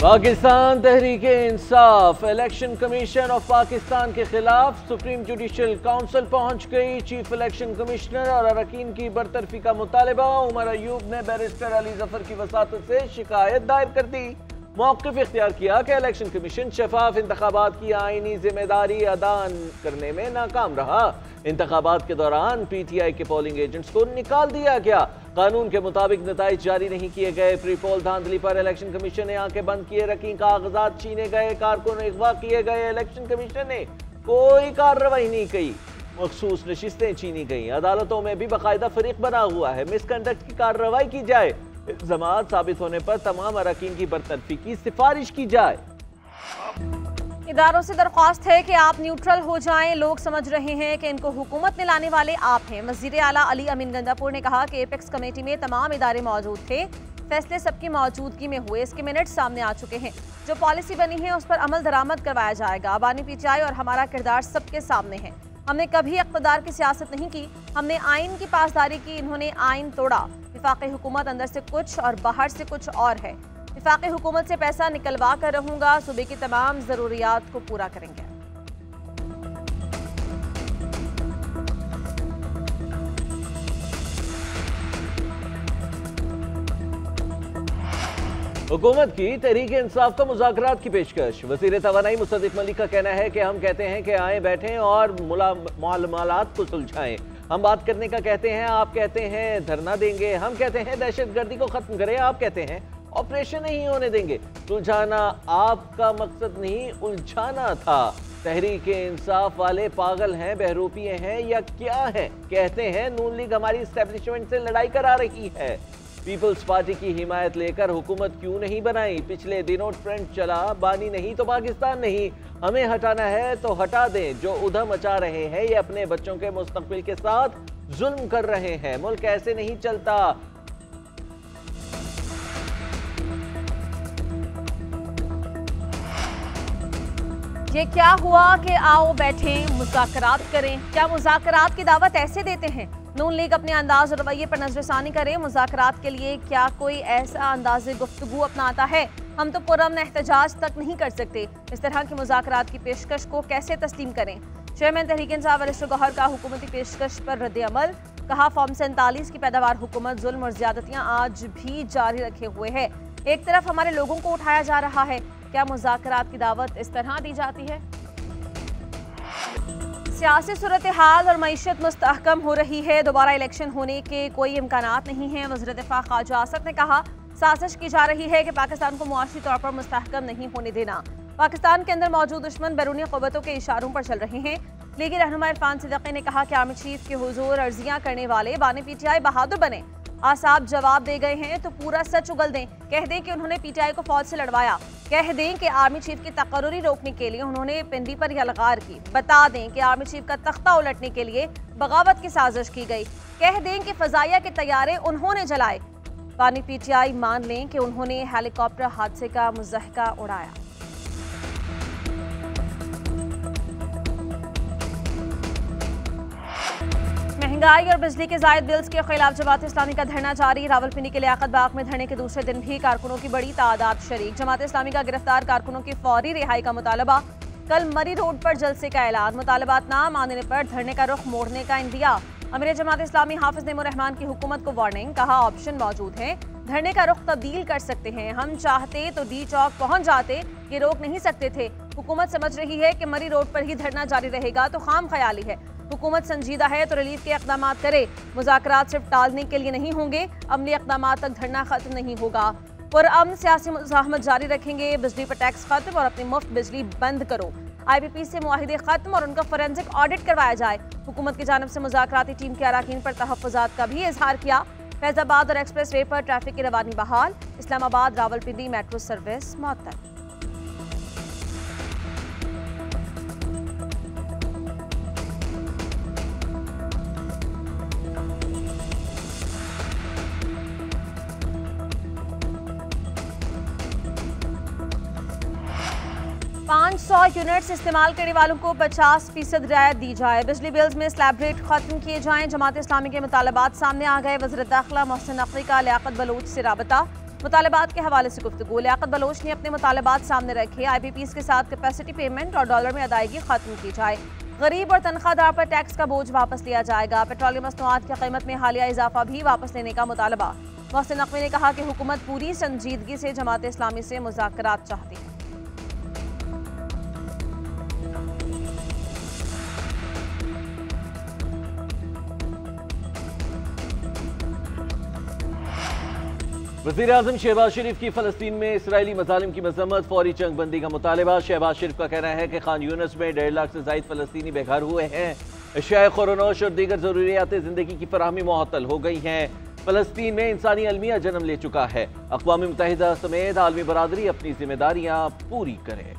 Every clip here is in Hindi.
Pakistan Tehreek Insaf election commission of Pakistan के खिलाफ सुप्रीम जुडिशल काउंसिल पहुंच गई। चीफ इलेक्शन कमिश्नर और अरकान की बरतरफी का मुतालबा। उमर अयूब ने बैरिस्टर अली जफर की वसातत से शिकायत दायर कर दी। मौक़िफ़ इख्तियार किया कि इलेक्शन कमीशन शफाफ इंतखाबात की आईनी जिम्मेदारी अदा करने में नाकाम रहा। इंतखाबात के दौरान PTI के पोलिंग एजेंट्स को निकाल दिया गया। कानून के मुताबिक नताइज जारी नहीं किए गए। प्री पोल धांधली पर इलेक्शन कमीशन ने आंखें बंद किए रखी। कागजात छीने गए, कारकुन अगवा किए गए। इलेक्शन कमीशन ने कोई कार्रवाई नहीं की। मखसूस नशिस्तें छीनी गई। अदालतों में भी बाकायदा फरीक बना हुआ है। मिसकंडक्ट की कार्रवाई की जाए। इल्जामात साबित होने पर तमाम अरकान की बरतरफी की सिफारिश की जाए। इदारों से दरख्वास्त है कि आप न्यूट्रल हो जाएं। लोग समझ रहे हैं कि इनको हुकूमत में लाने वाले आप हैं। वज़ीर आला अली अमीन गंदापुर ने कहा कि एपेक्स कमेटी में तमाम इदारे मौजूद थे। फैसले सबकी मौजूदगी में हुए। इसके मिनट सामने आ चुके हैं। जो पॉलिसी बनी है उस पर अमल दरामद करवाया जाएगा। बानी PTI और हमारा किरदार सबके सामने है। हमने कभी इक़्तिदार की सियासत नहीं की। हमने आइन की पासदारी की। इन्होंने आइन तोड़ा। वफाकी हुकूमत अंदर से कुछ और बाहर से कुछ और है। वफाकी हुकूमत से पैसा निकलवा कर रहूंगा। सूबे की तमाम जरूरियात को पूरा करेंगे। हुकूमत की तहरीक इंसाफ को मुज़ाकरात की पेशकश। वज़ीर तवानाई मुसद्दिक़ मलिक का कहना है कि हम कहते हैं कि आए बैठें और मालूमात को सुलझाएं। हम बात करने का कहते हैं, आप कहते हैं धरना देंगे। हम कहते हैं दहशतगर्दी को खत्म करें, आप कहते हैं ऑपरेशन नहीं होने देंगे। सुलझाना आपका मकसद नहीं, उलझाना था। तहरीक इंसाफ वाले पागल हैं, बहरूपिये हैं या क्या हैं? कहते हैं नून लीग हमारी एस्टेब्लिशमेंट से लड़ाई करा रही है। पीपल्स पार्टी की हिमायत लेकर हुकूमत क्यों नहीं बनाई? पिछले दिनों ट्रेंड चला, बानी नहीं तो पाकिस्तान नहीं। हमें हटाना है तो हटा दें। जो उधम मचा रहे हैं ये अपने बच्चों के मुस्तकबिल के साथ जुल्म कर रहे हैं। मुल्क ऐसे नहीं चलता। ये क्या हुआ कि आओ बैठें मुज़ाकरात करें? क्या मुज़ाकरात की दावत ऐसे देते हैं? नून लीग अपने अंदाज और रवैये पर नजरसानी करे। मुज़ाकरात के लिए क्या कोई ऐसा अंदाज़ गुफ्तगू अपनाता है? हम तो पुरअमन एहतजाज तक नहीं कर सकते। इस तरह की मुज़ाकरात की पेशकश को कैसे तस्लीम करें? चेयरमैन तहरीक इंसाफ बैरिस्टर गौहर का हुकूमती पेशकश पर रद्द-ए-अमल। कहा फॉर्म 47 की पैदावार हुकूमत जुल्म और ज्यादतियां आज भी जारी रखे हुए है। एक तरफ हमारे लोगों को उठाया जा रहा है। क्या मुज़ाकरात की दावत इस तरह दी जाती है? सियासी सूरत हाल और मईशत मुस्तहकम हो रही है। दोबारा इलेक्शन होने के कोई इम्कानात नहीं है। वज़ीर दिफा ख्वाजा आसफ ने कहा साजिश की जा रही है कि पाकिस्तान को मुआशी तौर पर मुस्तहकम नहीं होने देना। पाकिस्तान के अंदर मौजूद दुश्मन बैरूनी क़ुव्वतों के इशारों पर चल रहे हैं। लीगी रहनुमा इरफान सिद्दीकी ने कहा कि आर्मी चीफ के हुजूर अर्जियां करने वाले बानी PTI बहादुर बने। आसाब जवाब दे गए हैं तो पूरा सच उगल दें। कह दें कि उन्होंने PTI को फौज से लड़वाया। कह दें कि आर्मी चीफ की तकर्री रोकने के लिए उन्होंने पिंडी पर यलगार की। बता दें कि आर्मी चीफ का तख्ता उलटने के लिए बगावत की साजिश की गई। कह दें कि फजाइया के तैयारे उन्होंने जलाए। बानी PTI मान लें कि उन्होंने हेलीकॉप्टर हादसे का मुज़हका उड़ाया। महंगाई और बिजली के जायद बिल्स के खिलाफ जमात इस्लामी का धरना जारी। रावलपिंडी के लियाकत बाग में धरने के दूसरे दिन भी कारकुनों की बड़ी तादाद शरीक। जमात इस्लामी का गिरफ्तार कारकुनों की फौरी रिहाई का मुतालबा। कल मरी रोड पर जलसे का ऐलान। मुतालबात ना मानने पर धरने का रुख मोड़ने का इंदिया। अमीर जमात इस्लामी हाफिज नेमुर रहमान की हुकूमत को वार्निंग। कहा ऑप्शन मौजूद है, धरने का रुख तब्दील कर सकते हैं। हम चाहते तो D चौक पहुंच जाते, ये रोक नहीं सकते थे। हुकूमत समझ रही है कि मरी रोड पर ही धरना जारी रहेगा तो खाम ख्याली है। हुकूमत संजीदा है तो रिलीफ के इक़दामात करे। मुज़ाकरात सिर्फ टालने के लिए नहीं होंगे। अमली इक़दामात तक धरना खत्म नहीं होगा। पुरअमन सियासी मुज़ाहमत जारी रखेंगे। बिजली पर टैक्स खत्म और अपनी मुफ्त बिजली बंद करो। IPP से मुआहिदे खत्म और उनका फोरेंसिक ऑडिट करवाया जाए। हुकूमत की जानिब से मुज़ाकराती टीम के अराकीन पर तहफ़्फ़ुज़ात का भी इजहार किया। फैज़ाबाद और एक्सप्रेस वे पर ट्रैफिक की रवानी बहाल। इस्लामाबाद रावलपिंडी मेट्रो सर्विस मुअत्तल। पाँच 100 यूनिट्स इस्तेमाल करने वालों को 50% रियायत दी जाए। बिजली बिल्स में स्लैब रेट खत्म किए जाएं। जमात इस्लामी के मुतालबात सामने आ गए। वज़ीर दाखिला मोहसिन नकवी का लियाकत बलूच से राबता। मुतालबात के हवाले से गुफ्तगू। लियाकत बलोच ने अपने मुतालबात सामने रखे। IPPs के साथ कैपेसिटी पेमेंट और डॉलर में अदायगी खत्म की जाए। गरीब और तनख्वाहदार पर टैक्स का बोझ वापस लिया जाएगा। पेट्रोलियम मसनूआत की कीमत में हालिया इजाफा भी वापस लेने का मुतालबा। मोहसिन नकवी ने कहा कि हुकूमत पूरी संजीदगी से जमात इस्लामी से मुज़ाकरात चाहती है। वज़ीर-ए-आज़म शहबाज शरीफ की फ़लस्तीन में इसराइली मज़ालिम की मज़म्मत, फौरी जंग बंदी का मुतालबा। शहबाज शरीफ का कहना है कि खान यूनिस में 1.5 लाख से ज़ायद फ़लस्तीनी बेघर हुए हैं। अशिया खुरानोश और दीगर ज़रूरियात ज़िंदगी की फराहमी मुअत्तल हो गई हैं। फ़लस्तीन में इंसानी अलमिया जन्म ले चुका है। अक़वाम मुत्तहिदा समेत आलमी बरादरी अपनी जिम्मेदारियाँ पूरी करे।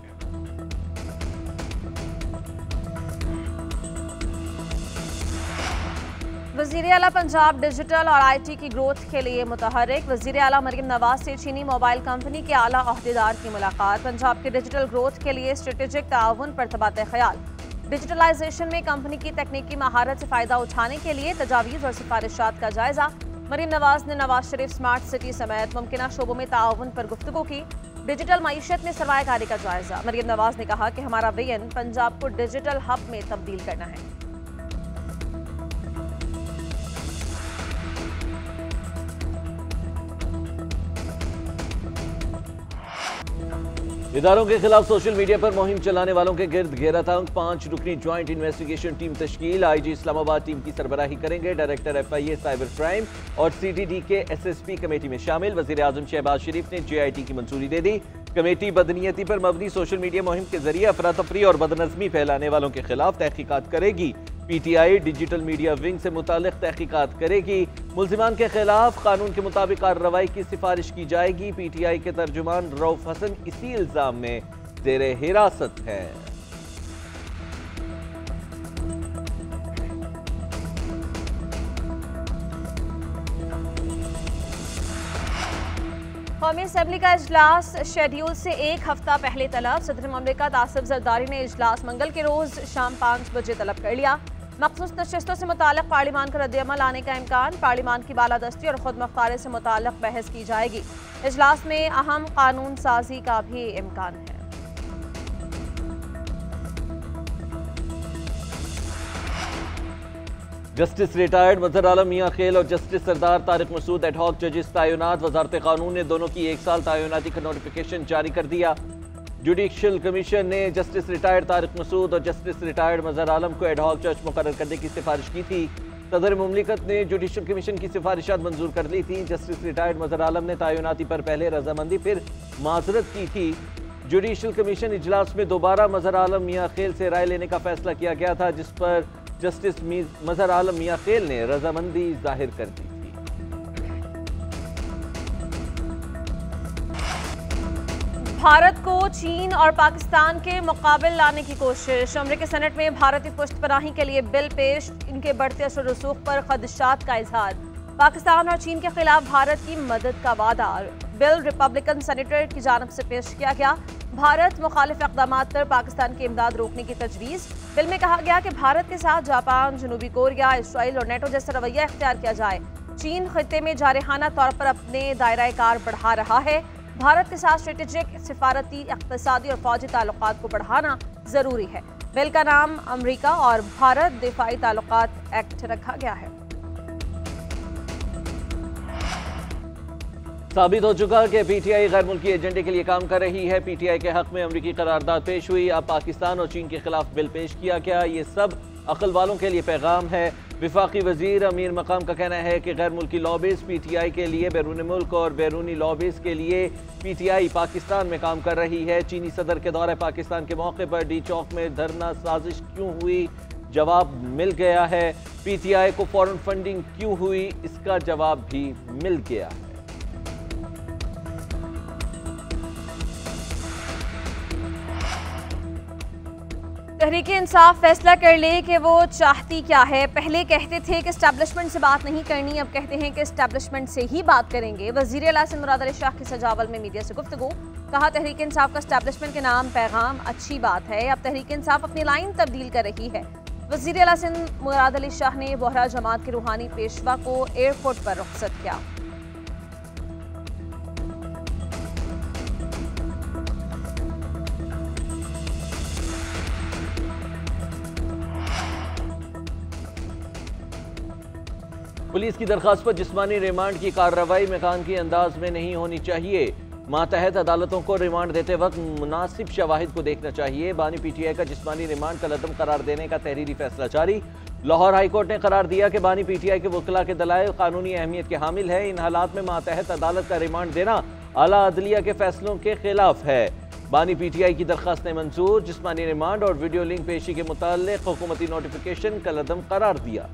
वज़ीर आला पंजाब डिजिटल और IT की ग्रोथ के लिए मुतहर्रिक। वज़ीर आला मरीम नवाज से चीनी मोबाइल कंपनी के आला अहदेदार की मुलाकात। पंजाब के डिजिटल ग्रोथ के लिए स्ट्रेटेजिक ताउन पर तबादला ख्याल। डिजिटलाइजेशन में कंपनी की तकनीकी महारत से फ़ायदा उठाने के लिए तजावीज़ और सिफारिशात का जायज़ा। मरीम नवाज ने नवाज शरीफ स्मार्ट सिटी समेत मुमकिना शोबों में ताउन पर गुफ्तगू की। डिजिटल मईशत में सरमायाकारी का जायज़ा। मरीम नवाज ने कहा कि हमारा विजन पंजाब को डिजिटल हब में तब्दील करना है। इदारों के खिलाफ सोशल मीडिया पर मुहिम चलाने वालों के गिर्द घेरा तंग। 5 रुकनी ज्वाइंट इन्वेस्टिगेशन टीम तश्कील। IG इस्लामाबाद टीम की सरबराही करेंगे। डायरेक्टर FIA साइबर क्राइम और CTD के SSP कमेटी में शामिल। वज़ीर-ए-आज़म शहबाज शरीफ ने JIT की मंजूरी दे दी। कमेटी बदनीयती पर मबनी सोशल मीडिया मुहिम के जरिए अफरा तफरी और बदनज़मी फैलाने वालों के खिलाफ तहकीकात करेगी। PTI डिजिटल मीडिया विंग से मुतालिक तहकीकात करेगी। मुल्जिमान के खिलाफ कानून के मुताबिक कार्रवाई की सिफारिश की जाएगी। PTI के तर्जुमान रऊफ हसन इसी इल्जाम में ज़ेरे हिरासत है। कौमी असम्बली का इजलास शेड्यूल से 1 हफ्ता पहले तलब। सदर ममलिकत आसिफ जरदारी ने इजलास मंगल के रोज शाम 5 बजे तलब कर लिया। मखसूस नशस्तों से मुताल्लिक़ पार्लिमान का रद्द-ए-अमल आने का इम्कान। पार्लिमान की बालादस्ती और खुद मुख्तारी से मुताल्लिक़ बहस की जाएगी। इजलास में अहम कानून साजी का भी इम्कान है। जस्टिस रिटायर्ड मजहर आलम मियां खेल और जस्टिस सरदार तारिक मसूद एडहॉक जजेस तैनात। वजारत कानून ने दोनों की 1 साल तैनाती का नोटिफिकेशन जारी कर दिया। जुडिशल कमीशन ने जस्टिस रिटायर्ड तारिक मसूद और जस्टिस रिटायर्ड मजहर आलम को एडहॉक जज मुकर्रर करने की सिफारिश की थी। सदर मुमलिकत ने जुडिशल कमीशन की सिफारिशात मंजूर कर ली थी। जस्टिस रिटायर्ड मजहर आलम ने तैनाती पर पहले रजामंदी फिर माजरत की थी। जुडिशल कमीशन इजलास में दोबारा मजहर आलम मियां खेल से राय लेने का फैसला किया गया था, जिस पर जस्टिस मजहर आलम मियां खेल ने रजामंदी जाहिर कर दी थी। भारत को चीन और पाकिस्तान के मुकाबले लाने की कोशिश। अमरीकी सेनेट में भारतीय पुष्टपनाही के लिए बिल पेश। इनके बढ़ते असर रसूख पर खदशात का इजहार। पाकिस्तान और चीन के खिलाफ भारत की मदद का वादा। बिल रिपब्लिकन सेनेटर की जानिब से पेश किया गया। भारत मुखालिफ इक़दामात पर पाकिस्तान की इमदाद रोकने की तजवीज़। बिल में कहा गया कि भारत के साथ जापान, जनूबी कोरिया, इसराइल और नेटो जैसा रवैया इख्तियार किया जाए। चीन खित्ते में जारहाना तौर पर अपने दायरा कार बढ़ा रहा है। भारत के साथ स्ट्रेटेजिक, सिफारती, इक़्तिसादी और फौजी ताल्लुकात को बढ़ाना जरूरी है। बिल का नाम अमरीका और भारत दिफाई ताल्लुकात एक्ट रखा गया है। साबित हो चुका कि PTI गैर मुल्की एजेंडे के लिए काम कर रही है। PTI के हक में अमरीकी करारदाद पेश हुई। अब पाकिस्तान और चीन के खिलाफ बिल पेश किया गया। ये सब अक्ल वालों के लिए पैगाम है। विफाकी वजीर अमीर मकाम का कहना है कि गैर मुल्की लॉबीज PTI के लिए बैरून मुल्क और बैरूनी लॉबीज के लिए PTI पाकिस्तान में काम कर रही है। चीनी सदर के दौरे पाकिस्तान के मौके पर डी चौक में धरना साजिश क्यों हुई? जवाब मिल गया है। PTI को फॉरेन फंडिंग क्यों हुई? इसका जवाब भी मिल गया है। तहरीक इंसाफ फैसला कर ले कि वो चाहती क्या है। पहले कहते थे कि एस्टैब्लिशमेंट से बात नहीं करनी, अब कहते हैं कि एस्टैब्लिशमेंट से ही बात करेंगे। वज़ीर आला मुराद अली शाह की सजावल में मीडिया से गुफ्तगू। कहा तहरीक इंसाफ का एस्टैब्लिशमेंट के नाम पैगाम अच्छी बात है, अब तहरीक इंसाफ अपनी लाइन तब्दील कर रही है। वज़ीर आला मुराद अली शाह ने बोहरा जमात के रूहानी पेशवा को एयरपोर्ट पर रुखसत किया। पुलिस की दरख्वास्त पर जिस्मानी रिमांड की कार्रवाई मेकान के अंदाज में नहीं होनी चाहिए। मातहत अदालतों को रिमांड देते वक्त मुनासिब शवाहिद को देखना चाहिए। बानी पीटीआई का जिस्मानी रिमांड कलअदम करार देने का तहरीरी फैसला जारी। लाहौर हाईकोर्ट ने करार दिया कि बानी पीटीआई के वकला के दलाइल कानूनी अहमियत के हामिल है। इन हालात में मातहत अदालत का रिमांड देना आला अदलिया के फैसलों के खिलाफ है। बानी पीटीआई की दरखास्त ने मंजूर। जिस्मानी रिमांड और वीडियो लिंक पेशी के मुताल्लिक हुकूमती नोटिफिकेशन कलअदम करार दिया।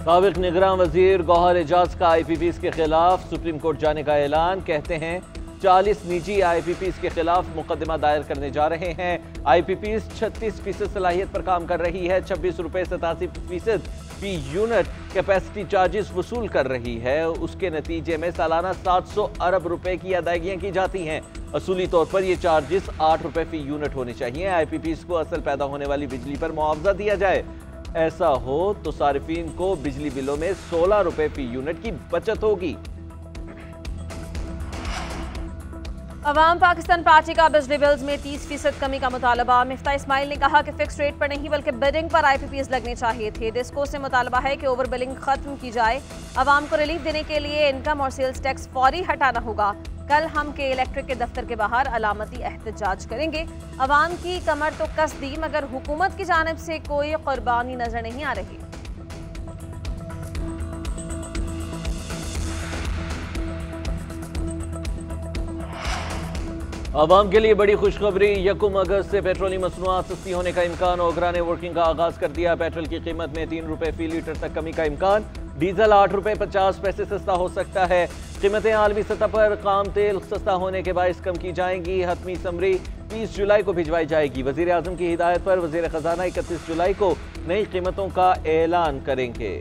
साबिक निगरान वजीर गौहर एजाज का IPPs के खिलाफ सुप्रीम कोर्ट जाने का ऐलान। कहते हैं 40 निजी IPPs के खिलाफ मुकदमा दायर करने जा रहे हैं। IPPs 36% सलाहियत पर काम कर रही है। 26 रुपये 87% फी यूनिट कैपेसिटी चार्जेस वसूल कर रही है। उसके नतीजे में सालाना 700 अरब रुपए की अदायगियां की जाती हैं। असूली तौर पर ये चार्जेस 8 रुपए फी यूनिट होने चाहिए। IPPs को असल पैदा होने वाली बिजली पर मुआवजा दिया जाए। ऐसा हो तो सारिफीन को बिजली बिलों में 16 रुपए फी यूनिट की बचत होगी। अवाम पाकिस्तान पार्टी का बिजली बिल्स में 30% कमी का मुतालबा। मिफ्ता इस्माइल ने कहा कि फिक्स रेट पर नहीं बल्कि बिडिंग पर IPPs लगने चाहिए थे। डिस्को से मुतालबा है कि ओवर बिलिंग खत्म की जाए। अवाम को रिलीफ देने के लिए इनकम और सेल्स टैक्स फौरी हटाना होगा। कल हम के इलेक्ट्रिक के दफ्तर के बाहर अलामती एहतजाज करेंगे। अवाम की कमर तो कस दी मगर हुकूमत की जानिब से कोई कुर्बानी नजर नहीं आ रही। आवाम के लिए बड़ी खुशखबरी। 1 अगस्त से पेट्रोलियम मसनूआत सस्ती होने का इम्कान। ओगरा ने वर्किंग का आगाज कर दिया। पेट्रोल की कीमत में 3 रुपए फी लीटर तक कमी का इम्कान। डीजल 8 रुपए 50 पैसे सस्ता हो सकता है। कीमतें आलमी सतह पर खाम तेल सस्ता होने के बायस कम की जाएंगी। हतमी समरी 30 जुलाई को भिजवाई जाएगी। वजीर आजम की हिदायत पर वजीर खजाना 31 जुलाई को नई कीमतों का ऐलान करेंगे।